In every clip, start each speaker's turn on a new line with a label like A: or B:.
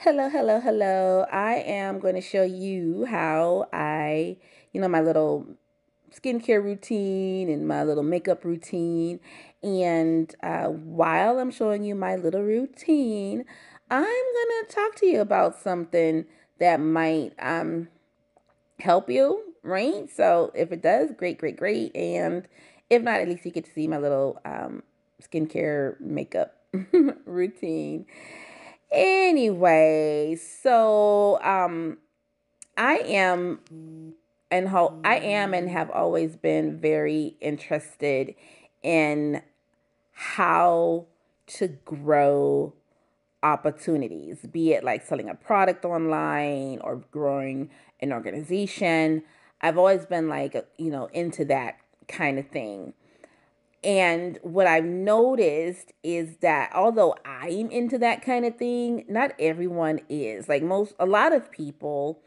A: Hello, hello, hello. I am going to show you how my little skincare routine and my little makeup routine. And while I'm showing you my little routine, I'm going to talk to you about something that might help you, right? So if it does, great, great, great. And if not, at least you get to see my little skincare makeup routine. Anyway, so I am I am and have always been very interested in how to grow opportunities, be it like selling a product online or growing an organization. I've always been like, into that kind of thing. And what I've noticed is that although I'm into that kind of thing, not everyone is. A lot of people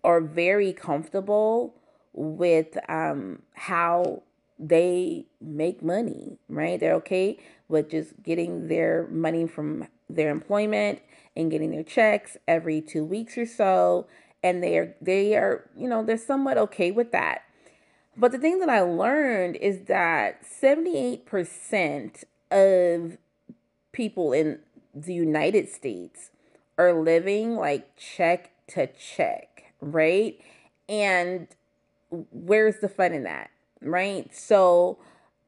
A: are very comfortable with how they make money, right? They're okay with just getting their money from their employment and getting their checks every 2 weeks or so. And they're somewhat okay with that. But the thing that I learned is that 78% of people in the United States are living like check to check, right? And where's the fun in that, right? So,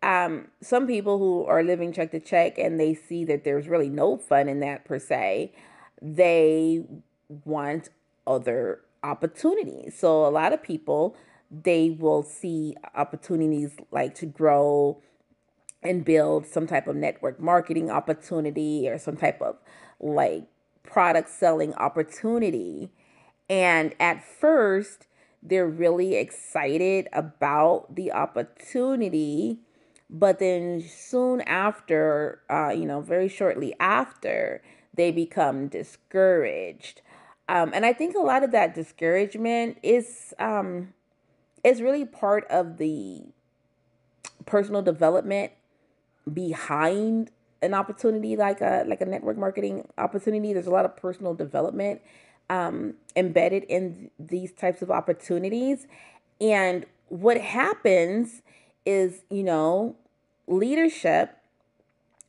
A: some people who are living check to check and they see that there's really no fun in that per se, they want other opportunities. So, a lot of people they will see opportunities like to grow and build some type of network marketing opportunity or some type of like product selling opportunity. And at first, they're really excited about the opportunity. But then soon after, very shortly after, they become discouraged. And I think a lot of that discouragement is really part of the personal development behind an opportunity like a network marketing opportunity. There's a lot of personal development embedded in these types of opportunities. And what happens is, leadership,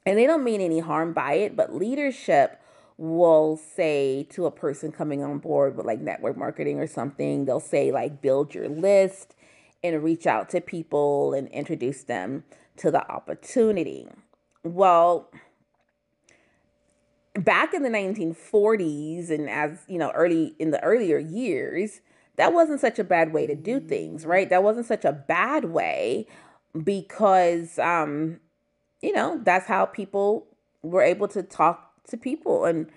A: and they don't mean any harm by it, but leadership will say to a person coming on board with like network marketing or something, they'll say like build your list and reach out to people and introduce them to the opportunity. Well, back in the 1940s and as early in the earlier years, that wasn't such a bad way to do things, right? That wasn't such a bad way because that's how people were able to talk to people, and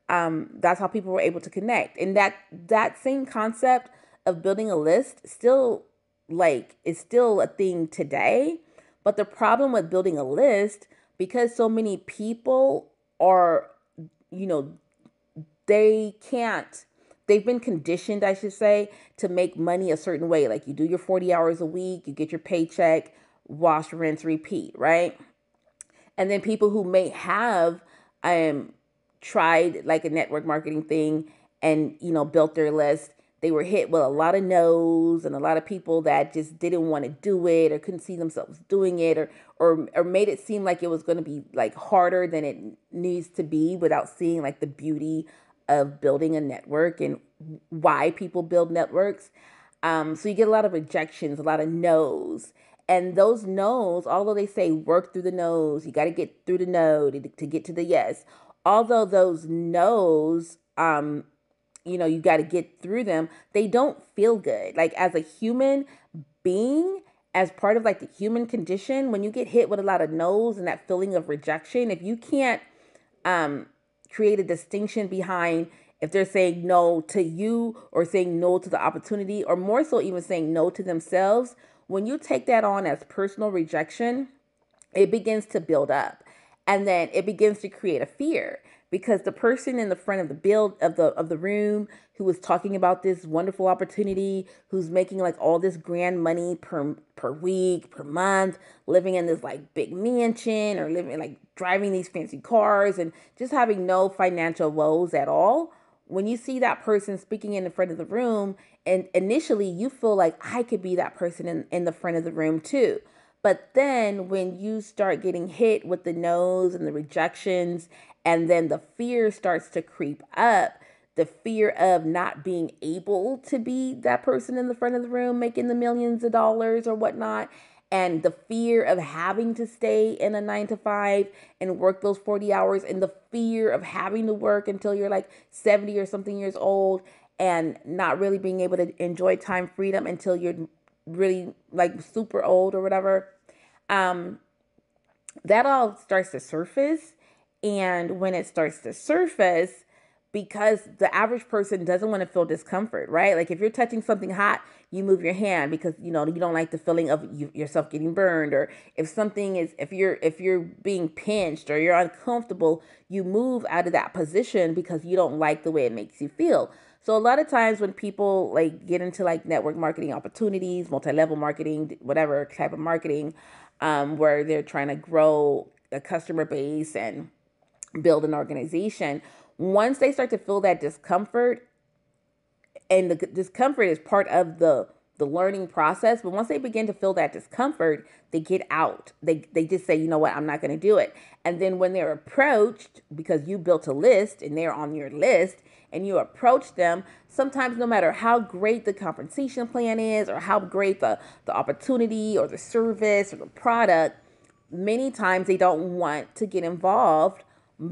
A: that's how people were able to connect. And that same concept of building a list still like is still a thing today. But the problem with building a list, because so many people are, you know, they can't, they've been conditioned, I should say, to make money a certain way. Like you do your 40 hours a week, you get your paycheck, wash, rinse, repeat, right? And then people who may have tried like a network marketing thing and built their list, they were hit with a lot of no's and a lot of people that just didn't want to do it or couldn't see themselves doing it, or made it seem like it was going to be like harder than it needs to be without seeing like the beauty of building a network and why people build networks. So you get a lot of rejections, a lot of no's. And those no's, although they say work through the no's, you got to get through the no to get to the yes. Although those no's, you got to get through them, they don't feel good. Like as a human being, as part of like the human condition, when you get hit with a lot of no's and that feeling of rejection, if you can't um, create a distinction behind if they're saying no to you or saying no to the opportunity, or more so even saying no to themselves, when you take that on as personal rejection, it begins to build up. And then it begins to create a fear because the person in the front of the build of the room who was talking about this wonderful opportunity, who's making like all this grand money per week, per month, living in this like big mansion or living like driving these fancy cars and just having no financial woes at all. When you see that person speaking in the front of the room, and initially you feel like I could be that person in the front of the room too. But then when you start getting hit with the no's and the rejections, and then the fear starts to creep up, the fear of not being able to be that person in the front of the room making the millions of dollars or whatnot, and the fear of having to stay in a 9 to 5 and work those 40 hours, and the fear of having to work until you're like 70 or something years old and not really being able to enjoy time freedom until you're really like super old or whatever. um, that all starts to surface. And when it starts to surface, because the average person doesn't want to feel discomfort, right? Like if you're touching something hot, you move your hand because you don't like the feeling of yourself getting burned. Or if something is, if you're being pinched or you're uncomfortable, you move out of that position because you don't like the way it makes you feel. So a lot of times when people like get into like network marketing opportunities, multi-level marketing, whatever type of marketing, where they're trying to grow a customer base and build an organization, once they start to feel that discomfort, and the discomfort is part of the learning process, but once they begin to feel that discomfort, they get out. They just say, you know what, I'm not going to do it. And then when they're approached, because you built a list and they're on your list, and you approach them, sometimes no matter how great the compensation plan is or how great the opportunity or the service or the product, many times they don't want to get involved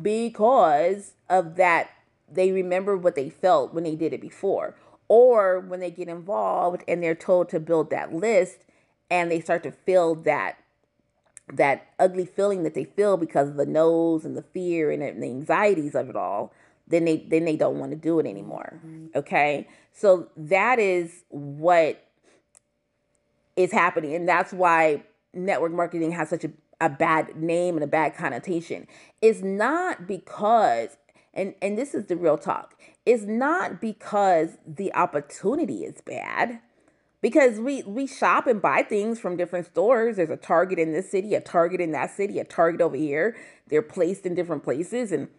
A: because of that. They remember what they felt when they did it before, or when they get involved and they're told to build that list, and they start to feel that ugly feeling that they feel because of the no's and the fear and the anxieties of it all, then they don't want to do it anymore. Okay, so that is what is happening, and that's why network marketing has such a bad name and a bad connotation. It's not because, and this is the real talk, it's not because the opportunity is bad, because we shop and buy things from different stores. There's a Target in this city, a Target in that city, a Target over here. They're placed in different places, and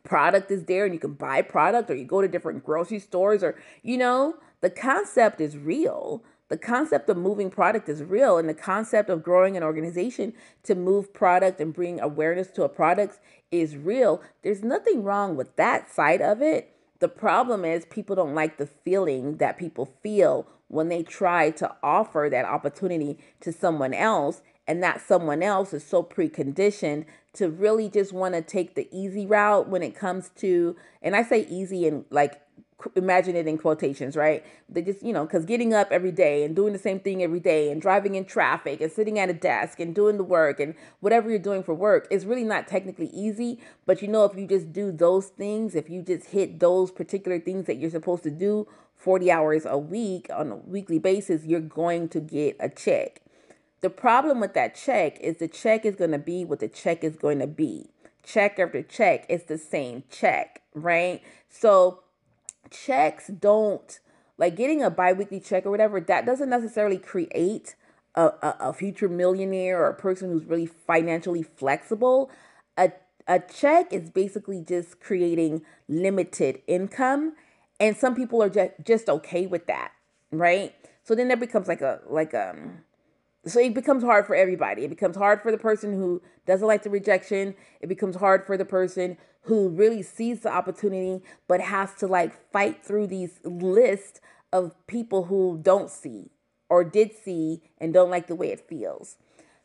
A: product is there, and you can buy product, or you go to different grocery stores, or the concept is real. The concept of moving product is real, and the concept of growing an organization to move product and bring awareness to a product is real. There's nothing wrong with that side of it. The problem is people don't like the feeling that people feel when they try to offer that opportunity to someone else, and that someone else is so preconditioned to really just want to take the easy route when it comes to, and I say easy and like imagine it in quotations, right? They just, because getting up every day and doing the same thing every day and driving in traffic and sitting at a desk and doing the work and whatever you're doing for work is really not technically easy. But if you just do those things, if you just hit those particular things that you're supposed to do 40 hours a week on a weekly basis, you're going to get a check. The problem with that check is the check is going to be what the check is going to be. Check after check, it's the same check, right? So checks don't, like getting a biweekly check or whatever, that doesn't necessarily create a future millionaire or a person who's really financially flexible. A, a check is basically just creating limited income. And some people are just okay with that, right? So then there becomes so it becomes hard for everybody. It becomes hard for the person who doesn't like the rejection. It becomes hard for the person who really sees the opportunity but has to like fight through these lists of people who don't see or did see and don't like the way it feels.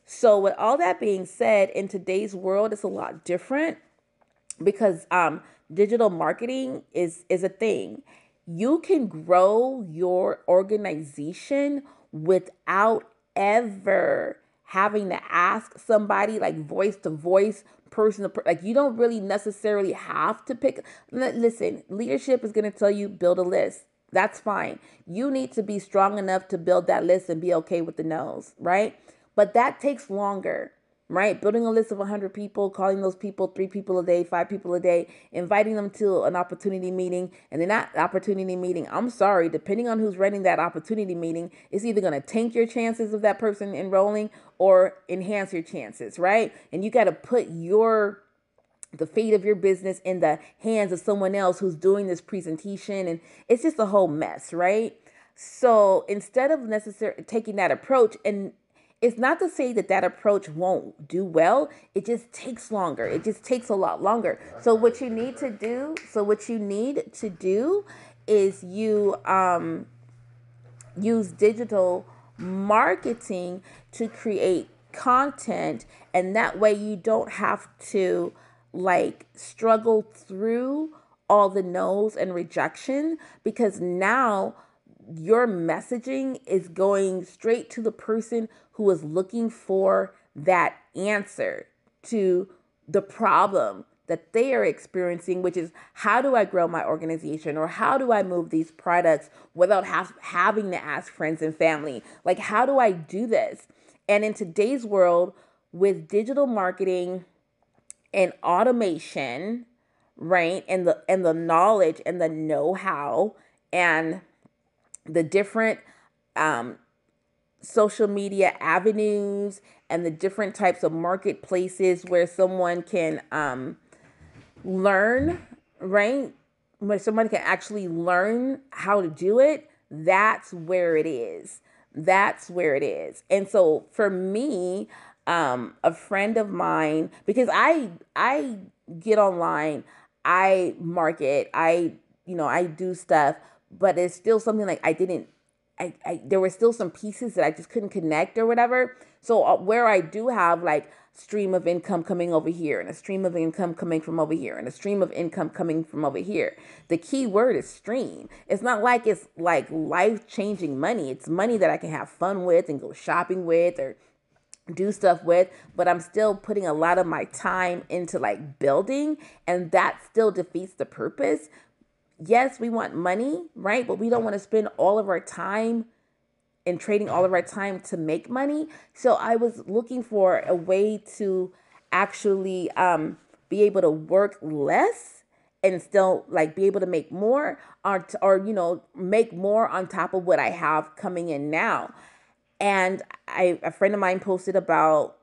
A: So with all that being said, in today's world, it's a lot different because digital marketing is a thing. You can grow your organization without ever having to ask somebody, like voice to voice, person to like you don't really necessarily have to pick. Listen, leadership is going to tell you build a list. That's fine. You need to be strong enough to build that list and be okay with the no's, right? But that takes longer. right? Building a list of 100 people, calling those people 3 people a day, 5 people a day, inviting them to an opportunity meeting. And then that opportunity meeting, I'm sorry, depending on who's running that opportunity meeting, it's either going to tank your chances of that person enrolling or enhance your chances, right? And you got to put the fate of your business in the hands of someone else who's doing this presentation, and it's just a whole mess, right? So instead of necessarily taking that approach, and it's not to say that that approach won't do well, it just takes longer. It just takes a lot longer. So what you need to do is you use digital marketing to create content, and that way you don't have to like struggle through all the no's and rejection, because now your messaging is going straight to the person who is looking for that answer to the problem that they are experiencing, which is, how do I grow my organization, or how do I move these products without having to ask friends and family? Like, how do I do this? And in today's world, with digital marketing and automation, right, and the knowledge and the know-how and the different um, social media avenues and the different types of marketplaces where someone can learn, right? Where someone can actually learn how to do it, that's where it is. That's where it is. And so for me, a friend of mine, because I get online, I market, I do stuff, but it's still something like there were still some pieces that I just couldn't connect or whatever. So where I do have like stream of income coming over here, and a stream of income coming from over here, and a stream of income coming from over here. The key word is stream. It's not like it's like life-changing money. It's money that I can have fun with and go shopping with or do stuff with, but I'm still putting a lot of my time into like building, and that still defeats the purpose. Yes, we want money, right? But we don't want to spend all of our time and trading all of our time to make money. So I was looking for a way to actually be able to work less and still like be able to make more, or make more on top of what I have coming in now. And a friend of mine posted about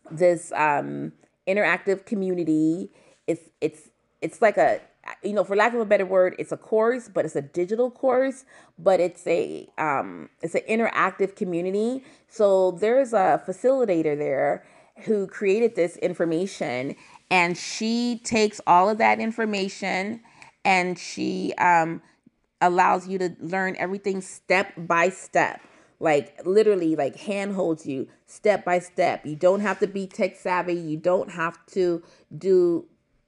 A: this interactive community. It's like a, for lack of a better word, it's a course, but it's a digital course, but it's an interactive community. So there's a facilitator there who created this information, and she takes all of that information and she allows you to learn everything step by step, like literally like handholds you step by step. You don't have to be tech savvy. You don't have to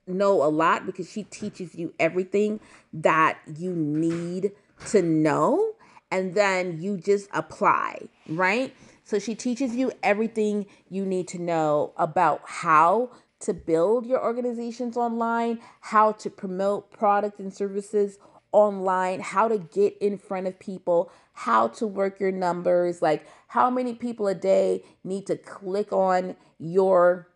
A: know a lot, because she teaches you everything that you need to know, and then you just apply, right? So she teaches you everything you need to know about how to build your organizations online, how to promote products and services online, how to get in front of people, how to work your numbers, like how many people a day need to click on your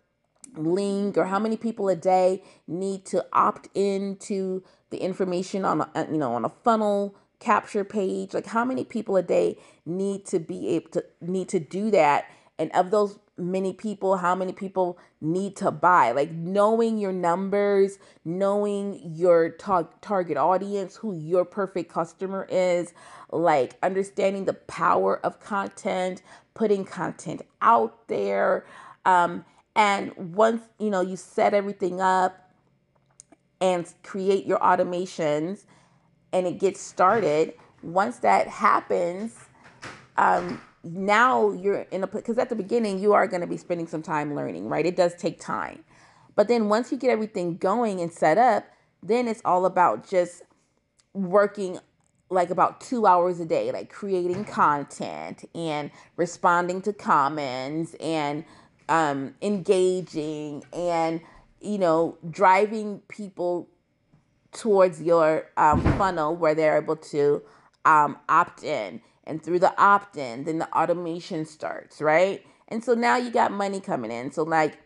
A: link, or how many people a day need to opt into the information on a funnel capture page. Like, how many people a day need to do that, and of those many people, how many people need to buy? Like, knowing your numbers, knowing your target audience, who your perfect customer is, like understanding the power of content, putting content out there. And once you set everything up and create your automations and it gets started, once that happens, now you're in a, because at the beginning you are going to be spending some time learning, right? It does take time. But then once you get everything going and set up, then it's all about just working like about 2 hours a day, like creating content and responding to comments and engaging and driving people towards your funnel where they're able to opt in. And through the opt in, then the automation starts, right? And so now you got money coming in. So like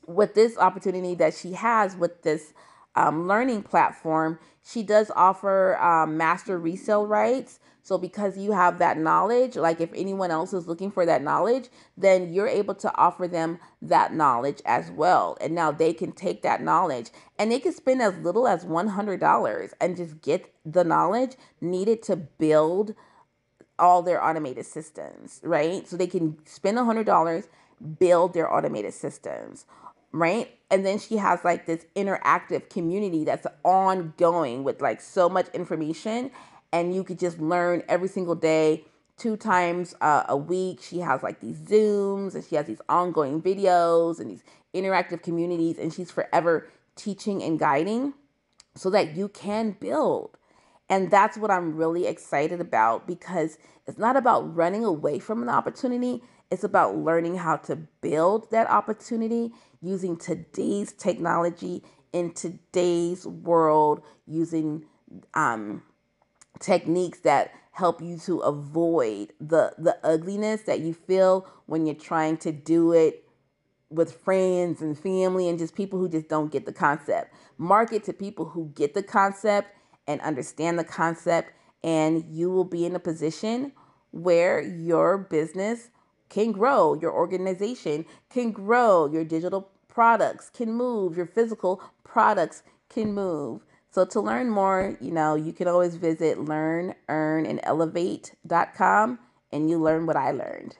A: with this opportunity that she has with this learning platform, she does offer master resale rights. So because you have that knowledge, like if anyone else is looking for that knowledge, then you're able to offer them that knowledge as well. And now they can take that knowledge and they can spend as little as $100 and just get the knowledge needed to build all their automated systems, right? So they can spend $100, build their automated systems, right? And then she has like this interactive community that's ongoing with like so much information, and you could just learn every single day, 2 times a week. She has like these Zooms, and she has these ongoing videos and these interactive communities, and she's forever teaching and guiding so that you can build. And that's what I'm really excited about, because it's not about running away from an opportunity. It's about learning how to build that opportunity using today's technology in today's world, using techniques that help you to avoid the ugliness that you feel when you're trying to do it with friends and family and just people who just don't get the concept. Market to people who get the concept and understand the concept, and you will be in a position where your business can grow, your organization can grow, your digital products can move, your physical products can move. So to learn more, you can always visit learnearnandelevate.com, and you learn what I learned.